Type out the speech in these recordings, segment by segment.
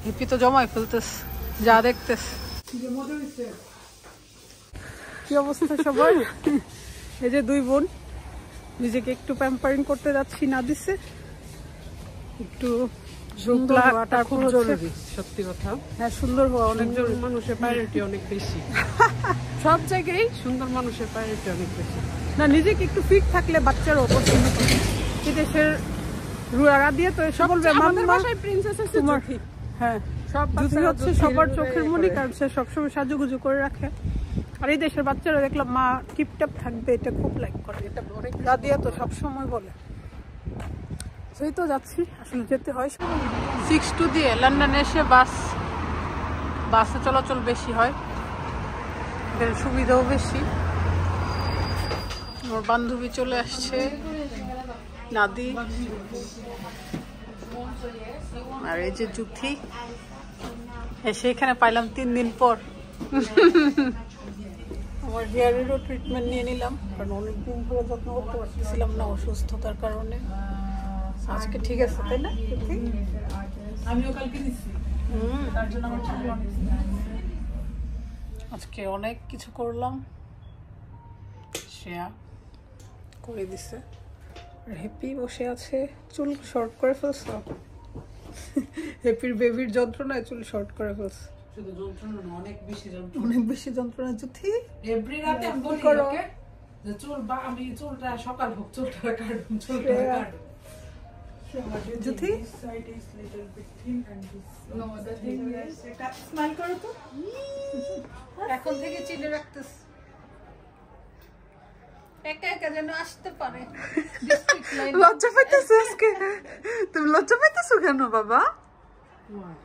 Hippie তো জমাই ফেলতেস, যা দেখতেস। কি অবস্থা সবার? এই যে দুই বোন নিজেকে একটু প্যাম্পারিং করতে যাচ্ছি, না দিচ্ছে একটু সুন্দর হওয়াটা খুব জরুরি। সত্যি কথা, হ্যাঁ সুন্দর হওয়া অনেক জরুরি। মানুষের প্রায়োরিটি অনেক বেশি, সব জায়গায় সুন্দর মানুষের প্রায়োরিটি অনেক বেশি। না, নিজেকে একটু ফিট থাকলে বাচ্চারাও পছন্দ করে। বিদেশের রুয়ারা দিয়ে তো সব বলবে প্রিন্সেস তোমার। হ্যাঁ, যদি হচ্ছে সবার চোখের মনি, কারণ সে সবসময় সাজুগুজু করে রাখে। আর এই দেশের বাচ্চারা দেখলাম মা টিপটাপ থাকবে, এটা খুব লাইক করে। এটা অনেক দাদিয়া তো সবসময় বলে। সেই তো যাচ্ছি, আসলে যেতে হয় 6-2 দিয়ে লন্ডনে এসে বাসে চলাচল বেশি হয়, এদের সুবিধাও বেশি। আমার বান্ধবী চলে আসছে, নাদি, আর এই যে জুথি এসে এখানে পাইলাম 3 দিন পর। আমার হেয়ারেরও ট্রিটমেন্ট নিয়ে নিলাম, কারণ অনেকদিন ধরে যত্ন করতে পারতেছিলাম না অসুস্থতার কারণে। আজকে ঠিক আছে, তাই না? আমিও কালকে নিচ্ছি, তার জন্য আমার চুল আজকে অনেক কিছু করলাম, শেয়া করে দিছে। আর হ্যাপি বসে আছে, চুল শর্ট করে ফেলছে। হ্যাপির বেবির যন্ত্রণায় চুল শর্ট করে ফেলছে। শুধু যন্ত্রণা না, অনেক বেশি যন্ত্রণা। জুথি এভরি রাতে আমি বলি ওকে যে আমি চুলটা সকাল হোক চুলটা কাটুন, চুলটা কাটুন। জুথি স্মাইল করো তো, এখন থেকে চিনে রাখতেছ, একা একা যেন আসতে পারে। লজ্জা পাইতেছো আজকে? তুমি লজ্জা পাইতেছো কেন বাবা?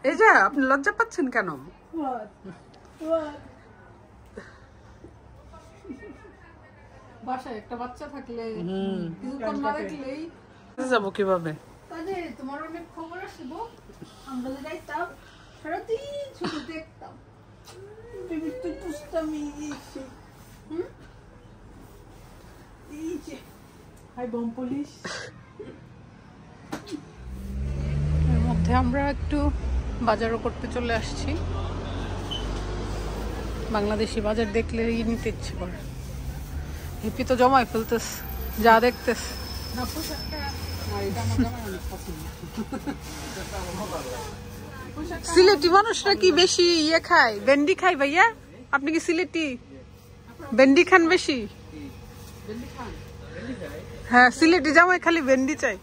এই যে আপনি লজ্জা পাচ্ছেন কেন? বাসায় একটা বাচ্চা থাকলে কিছুক্ষণ না রাখলেই যাবো কিভাবে? তোমার অনেক খবর আসবো, আমরা যে যাইতাম সারাদিন শুধু দেখতাম, তুই পুষতামই। এর মধ্যে আমরা একটু বাজারও করতে চলে আসছি। বাংলাদেশি বাজার দেখলেই নিতে ইচ্ছে করে। হিপি তো জমাই ফেলতেস, যা দেখতেস। সিলেটি মানুষরা কি বেশি ইয়ে খায়, ভেন্ডি খায়? ভাইয়া আপনি কি সিলেটি? ভেন্ডি খান বেশি? হ্যাঁ, সিলেটি জামাই খালি ভেন্ডি চাই।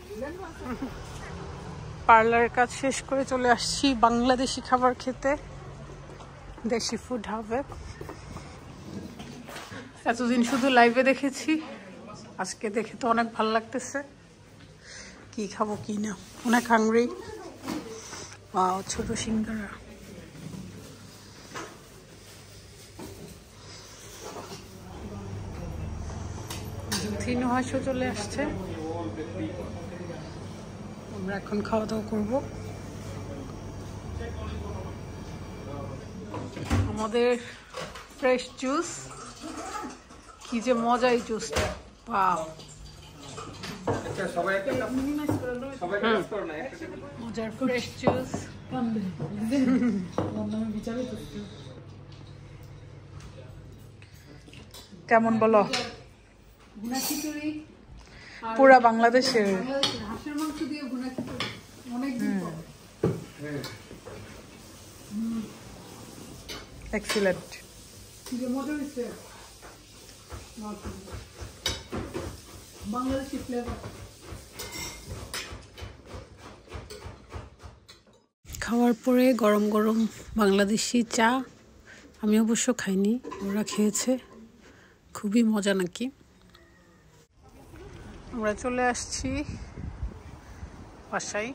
পার্লারের কাজ শেষ করে চলে আসছি বাংলাদেশি খাবার খেতে, দেশি ফুড হবে। এতদিন শুধু লাইভে দেখেছি, আজকে দেখে তো অনেক ভালো লাগতেছে। কি খাবো কি না, অনেক হাংরি। ওয়াও, ছোট সিঙ্গারা। নুহাসও চলে আসছে, আমরা এখন খাওয়া দাওয়া করবো। আমাদের ফ্রেশ জুস, কি যে মজা এই জুসটা, ওয়াও মজার ফ্রেশ জুস। কেমন বলো? পুরা বাংলাদেশের হাঁসের মাংস দিয়ে ভুনা খিচুড়ি, অনেক এক্সিলেন্ট। বাংলাদেশি ফ্লেভার। খাওয়ার পরে গরম গরম বাংলাদেশি চা, আমি অবশ্য খাইনি, ওরা খেয়েছে, খুবই মজা নাকি। আমরা চলে আসছি বাসায়।